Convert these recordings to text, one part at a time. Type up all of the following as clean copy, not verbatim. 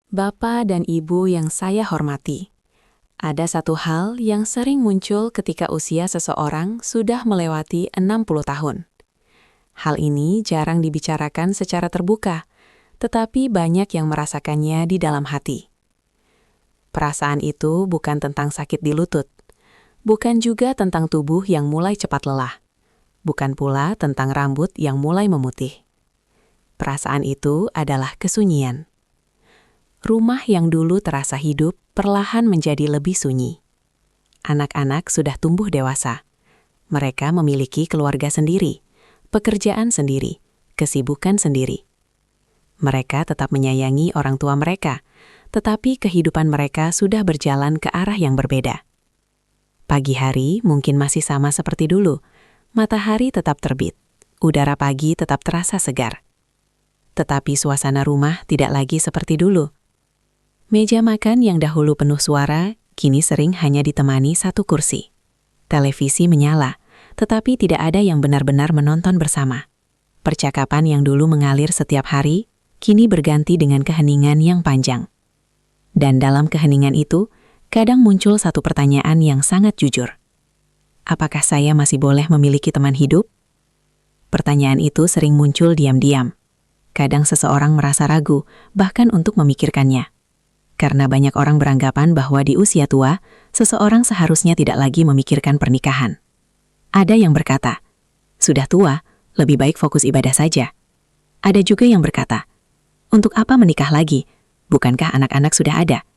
Bapak dan Ibu yang saya hormati, ada satu hal yang sering muncul ketika usia seseorang sudah melewati 60 tahun. Hal ini jarang dibicarakan secara terbuka, tetapi banyak yang merasakannya di dalam hati. Perasaan itu bukan tentang sakit di lutut, bukan juga tentang tubuh yang mulai cepat lelah, bukan pula tentang rambut yang mulai memutih. Perasaan itu adalah kesunyian. Rumah yang dulu terasa hidup perlahan menjadi lebih sunyi. Anak-anak sudah tumbuh dewasa. Mereka memiliki keluarga sendiri, pekerjaan sendiri, kesibukan sendiri. Mereka tetap menyayangi orang tua mereka, tetapi kehidupan mereka sudah berjalan ke arah yang berbeda. Pagi hari mungkin masih sama seperti dulu. Matahari tetap terbit, udara pagi tetap terasa segar. Tetapi suasana rumah tidak lagi seperti dulu. Meja makan yang dahulu penuh suara, kini sering hanya ditemani satu kursi. Televisi menyala, tetapi tidak ada yang benar-benar menonton bersama. Percakapan yang dulu mengalir setiap hari, kini berganti dengan keheningan yang panjang. Dan dalam keheningan itu, kadang muncul satu pertanyaan yang sangat jujur. Apakah saya masih boleh memiliki teman hidup? Pertanyaan itu sering muncul diam-diam. Kadang seseorang merasa ragu, bahkan untuk memikirkannya. Karena banyak orang beranggapan bahwa di usia tua, seseorang seharusnya tidak lagi memikirkan pernikahan. Ada yang berkata, sudah tua, lebih baik fokus ibadah saja. Ada juga yang berkata, untuk apa menikah lagi? Bukankah anak-anak sudah ada?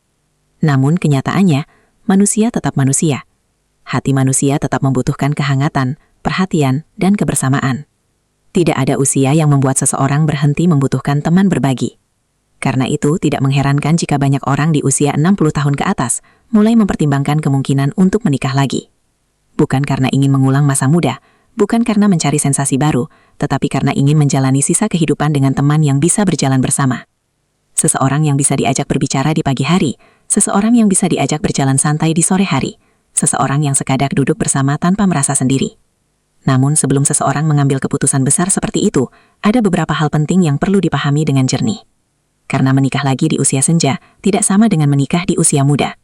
Namun kenyataannya, manusia tetap manusia. Hati manusia tetap membutuhkan kehangatan, perhatian, dan kebersamaan. Tidak ada usia yang membuat seseorang berhenti membutuhkan teman berbagi. Karena itu, tidak mengherankan jika banyak orang di usia 60 tahun ke atas mulai mempertimbangkan kemungkinan untuk menikah lagi. Bukan karena ingin mengulang masa muda, bukan karena mencari sensasi baru, tetapi karena ingin menjalani sisa kehidupan dengan teman yang bisa berjalan bersama. Seseorang yang bisa diajak berbicara di pagi hari, seseorang yang bisa diajak berjalan santai di sore hari, seseorang yang sekadar duduk bersama tanpa merasa sendiri. Namun sebelum seseorang mengambil keputusan besar seperti itu, ada beberapa hal penting yang perlu dipahami dengan jernih. Karena menikah lagi di usia senja tidak sama dengan menikah di usia muda.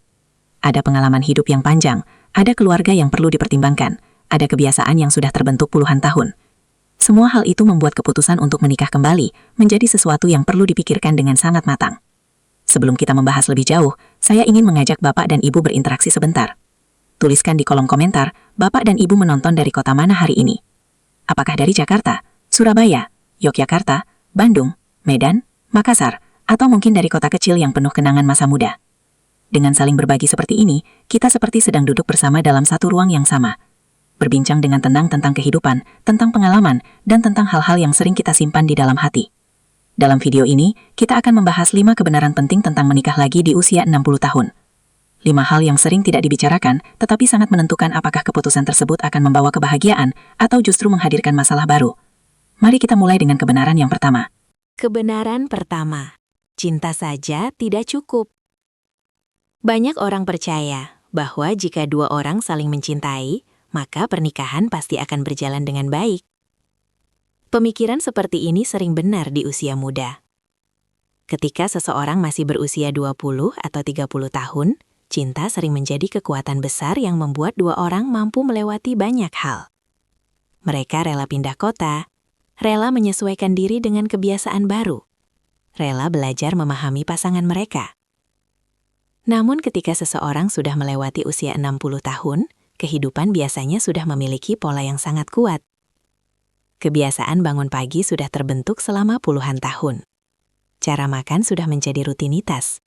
Ada pengalaman hidup yang panjang, ada keluarga yang perlu dipertimbangkan, ada kebiasaan yang sudah terbentuk puluhan tahun. Semua hal itu membuat keputusan untuk menikah kembali menjadi sesuatu yang perlu dipikirkan dengan sangat matang. Sebelum kita membahas lebih jauh, saya ingin mengajak Bapak dan Ibu berinteraksi sebentar. Tuliskan di kolom komentar, Bapak dan Ibu menonton dari kota mana hari ini? Apakah dari Jakarta, Surabaya, Yogyakarta, Bandung, Medan, Makassar, atau mungkin dari kota kecil yang penuh kenangan masa muda? Dengan saling berbagi seperti ini, kita seperti sedang duduk bersama dalam satu ruang yang sama. Berbincang dengan tenang tentang kehidupan, tentang pengalaman, dan tentang hal-hal yang sering kita simpan di dalam hati. Dalam video ini, kita akan membahas 5 kebenaran penting tentang menikah lagi di usia 60 tahun. 5 hal yang sering tidak dibicarakan, tetapi sangat menentukan apakah keputusan tersebut akan membawa kebahagiaan atau justru menghadirkan masalah baru. Mari kita mulai dengan kebenaran yang pertama. Kebenaran pertama. Cinta saja tidak cukup. Banyak orang percaya bahwa jika dua orang saling mencintai, maka pernikahan pasti akan berjalan dengan baik. Pemikiran seperti ini sering benar di usia muda. Ketika seseorang masih berusia 20 atau 30 tahun, cinta sering menjadi kekuatan besar yang membuat dua orang mampu melewati banyak hal. Mereka rela pindah kota, rela menyesuaikan diri dengan kebiasaan baru, rela belajar memahami pasangan mereka. Namun ketika seseorang sudah melewati usia 60 tahun, kehidupan biasanya sudah memiliki pola yang sangat kuat. Kebiasaan bangun pagi sudah terbentuk selama puluhan tahun. Cara makan sudah menjadi rutinitas.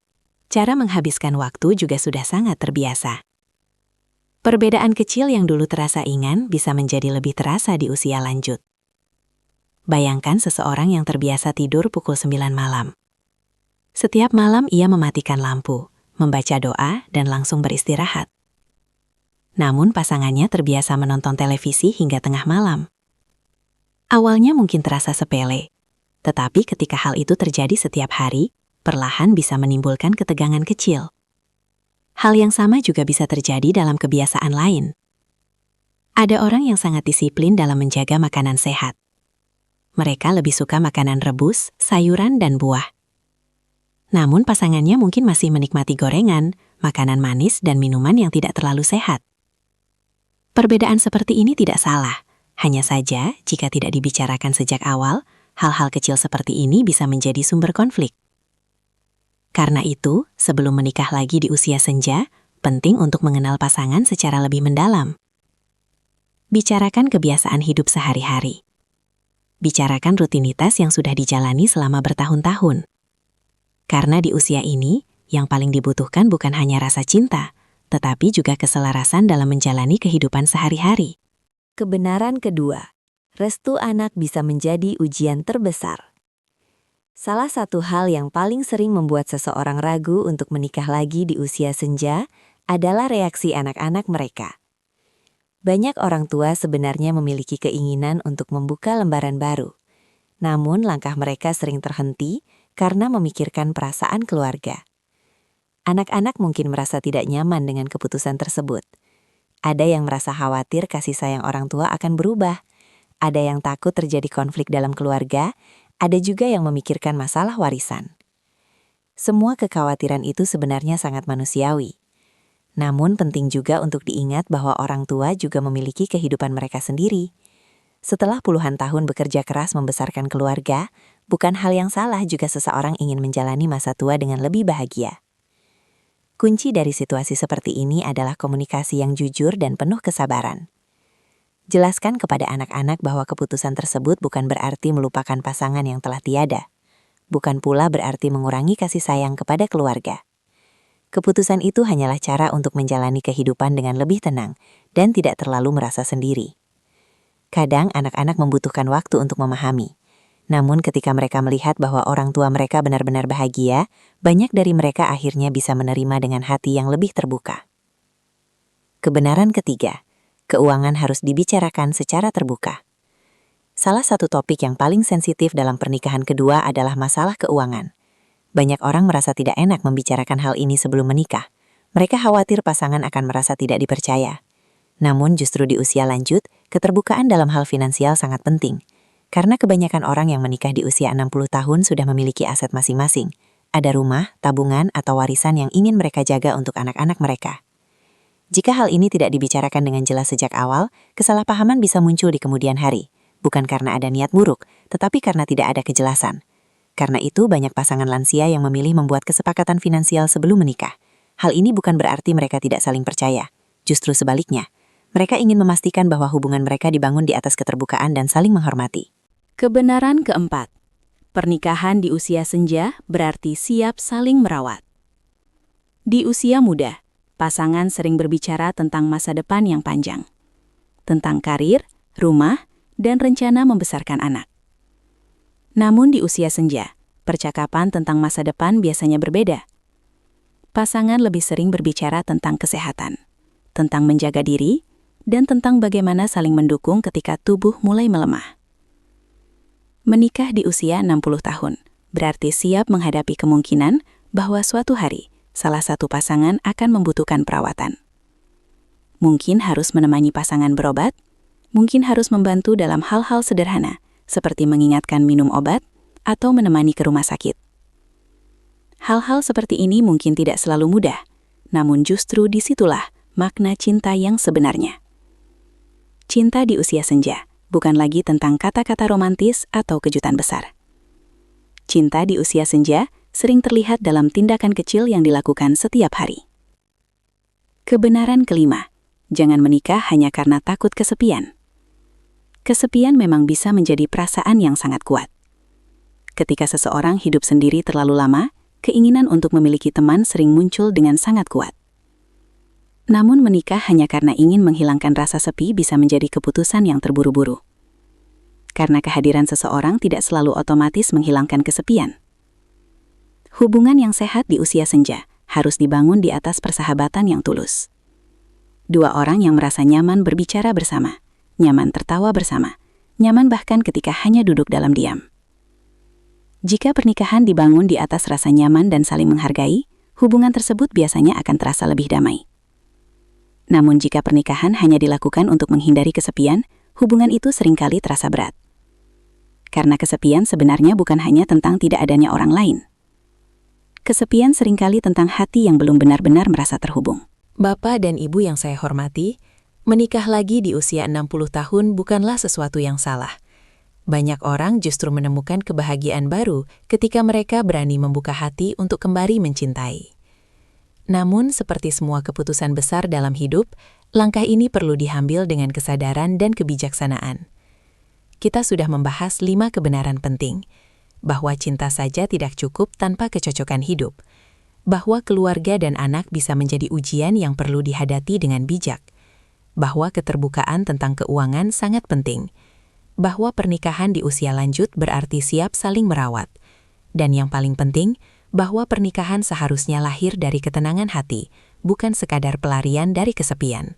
Cara menghabiskan waktu juga sudah sangat terbiasa. Perbedaan kecil yang dulu terasa ringan bisa menjadi lebih terasa di usia lanjut. Bayangkan seseorang yang terbiasa tidur pukul 9 malam. Setiap malam ia mematikan lampu, membaca doa, dan langsung beristirahat. Namun pasangannya terbiasa menonton televisi hingga tengah malam. Awalnya mungkin terasa sepele, tetapi ketika hal itu terjadi setiap hari, perlahan bisa menimbulkan ketegangan kecil. Hal yang sama juga bisa terjadi dalam kebiasaan lain. Ada orang yang sangat disiplin dalam menjaga makanan sehat. Mereka lebih suka makanan rebus, sayuran, dan buah. Namun pasangannya mungkin masih menikmati gorengan, makanan manis, dan minuman yang tidak terlalu sehat. Perbedaan seperti ini tidak salah. Hanya saja, jika tidak dibicarakan sejak awal, hal-hal kecil seperti ini bisa menjadi sumber konflik. Karena itu, sebelum menikah lagi di usia senja, penting untuk mengenal pasangan secara lebih mendalam. Bicarakan kebiasaan hidup sehari-hari. Bicarakan rutinitas yang sudah dijalani selama bertahun-tahun. Karena di usia ini, yang paling dibutuhkan bukan hanya rasa cinta, tetapi juga keselarasan dalam menjalani kehidupan sehari-hari. Kebenaran kedua, restu anak bisa menjadi ujian terbesar. Salah satu hal yang paling sering membuat seseorang ragu untuk menikah lagi di usia senja adalah reaksi anak-anak mereka. Banyak orang tua sebenarnya memiliki keinginan untuk membuka lembaran baru. Namun langkah mereka sering terhenti karena memikirkan perasaan keluarga. Anak-anak mungkin merasa tidak nyaman dengan keputusan tersebut. Ada yang merasa khawatir kasih sayang orang tua akan berubah. Ada yang takut terjadi konflik dalam keluarga. Ada juga yang memikirkan masalah warisan. Semua kekhawatiran itu sebenarnya sangat manusiawi. Namun penting juga untuk diingat bahwa orang tua juga memiliki kehidupan mereka sendiri. Setelah puluhan tahun bekerja keras membesarkan keluarga, bukan hal yang salah jika seseorang ingin menjalani masa tua dengan lebih bahagia. Kunci dari situasi seperti ini adalah komunikasi yang jujur dan penuh kesabaran. Jelaskan kepada anak-anak bahwa keputusan tersebut bukan berarti melupakan pasangan yang telah tiada. Bukan pula berarti mengurangi kasih sayang kepada keluarga. Keputusan itu hanyalah cara untuk menjalani kehidupan dengan lebih tenang dan tidak terlalu merasa sendiri. Kadang anak-anak membutuhkan waktu untuk memahami. Namun ketika mereka melihat bahwa orang tua mereka benar-benar bahagia, banyak dari mereka akhirnya bisa menerima dengan hati yang lebih terbuka. Kebenaran ketiga, keuangan harus dibicarakan secara terbuka. Salah satu topik yang paling sensitif dalam pernikahan kedua adalah masalah keuangan. Banyak orang merasa tidak enak membicarakan hal ini sebelum menikah. Mereka khawatir pasangan akan merasa tidak dipercaya. Namun justru di usia lanjut, keterbukaan dalam hal finansial sangat penting. Karena kebanyakan orang yang menikah di usia 60 tahun sudah memiliki aset masing-masing. Ada rumah, tabungan, atau warisan yang ingin mereka jaga untuk anak-anak mereka. Jika hal ini tidak dibicarakan dengan jelas sejak awal, kesalahpahaman bisa muncul di kemudian hari. Bukan karena ada niat buruk, tetapi karena tidak ada kejelasan. Karena itu banyak pasangan lansia yang memilih membuat kesepakatan finansial sebelum menikah. Hal ini bukan berarti mereka tidak saling percaya. Justru sebaliknya, mereka ingin memastikan bahwa hubungan mereka dibangun di atas keterbukaan dan saling menghormati. Kebenaran keempat, pernikahan di usia senja berarti siap saling merawat. Di usia muda, pasangan sering berbicara tentang masa depan yang panjang, tentang karir, rumah, dan rencana membesarkan anak. Namun di usia senja, percakapan tentang masa depan biasanya berbeda. Pasangan lebih sering berbicara tentang kesehatan, tentang menjaga diri, dan tentang bagaimana saling mendukung ketika tubuh mulai melemah. Menikah di usia 60 tahun berarti siap menghadapi kemungkinan bahwa suatu hari salah satu pasangan akan membutuhkan perawatan. Mungkin harus menemani pasangan berobat, mungkin harus membantu dalam hal-hal sederhana seperti mengingatkan minum obat atau menemani ke rumah sakit. Hal-hal seperti ini mungkin tidak selalu mudah, namun justru disitulah makna cinta yang sebenarnya. Cinta di usia senja bukan lagi tentang kata-kata romantis atau kejutan besar. Cinta di usia senja sering terlihat dalam tindakan kecil yang dilakukan setiap hari. Kebenaran kelima, jangan menikah hanya karena takut kesepian. Kesepian memang bisa menjadi perasaan yang sangat kuat. Ketika seseorang hidup sendiri terlalu lama, keinginan untuk memiliki teman sering muncul dengan sangat kuat. Namun menikah hanya karena ingin menghilangkan rasa sepi bisa menjadi keputusan yang terburu-buru. Karena kehadiran seseorang tidak selalu otomatis menghilangkan kesepian. Hubungan yang sehat di usia senja harus dibangun di atas persahabatan yang tulus. Dua orang yang merasa nyaman berbicara bersama, nyaman tertawa bersama, nyaman bahkan ketika hanya duduk dalam diam. Jika pernikahan dibangun di atas rasa nyaman dan saling menghargai, hubungan tersebut biasanya akan terasa lebih damai. Namun jika pernikahan hanya dilakukan untuk menghindari kesepian, hubungan itu seringkali terasa berat. Karena kesepian sebenarnya bukan hanya tentang tidak adanya orang lain. kesepian seringkali tentang hati yang belum benar-benar merasa terhubung. Bapak dan Ibu yang saya hormati, menikah lagi di usia 60 tahun bukanlah sesuatu yang salah. Banyak orang justru menemukan kebahagiaan baru ketika mereka berani membuka hati untuk kembali mencintai. Namun, seperti semua keputusan besar dalam hidup, langkah ini perlu diambil dengan kesadaran dan kebijaksanaan. Kita sudah membahas 5 kebenaran penting, bahwa cinta saja tidak cukup tanpa kecocokan hidup, bahwa keluarga dan anak bisa menjadi ujian yang perlu dihadapi dengan bijak, bahwa keterbukaan tentang keuangan sangat penting, bahwa pernikahan di usia lanjut berarti siap saling merawat, dan yang paling penting, bahwa pernikahan seharusnya lahir dari ketenangan hati, bukan sekadar pelarian dari kesepian.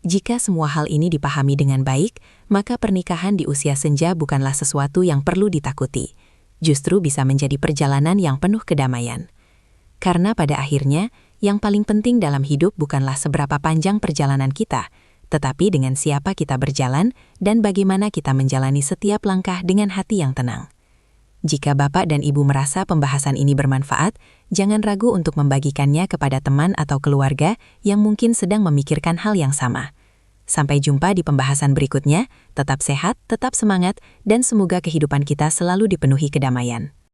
Jika semua hal ini dipahami dengan baik, maka pernikahan di usia senja bukanlah sesuatu yang perlu ditakuti, justru bisa menjadi perjalanan yang penuh kedamaian. Karena pada akhirnya, yang paling penting dalam hidup bukanlah seberapa panjang perjalanan kita, tetapi dengan siapa kita berjalan dan bagaimana kita menjalani setiap langkah dengan hati yang tenang. Jika Bapak dan Ibu merasa pembahasan ini bermanfaat, jangan ragu untuk membagikannya kepada teman atau keluarga yang mungkin sedang memikirkan hal yang sama. Sampai jumpa di pembahasan berikutnya, tetap sehat, tetap semangat, dan semoga kehidupan kita selalu dipenuhi kedamaian.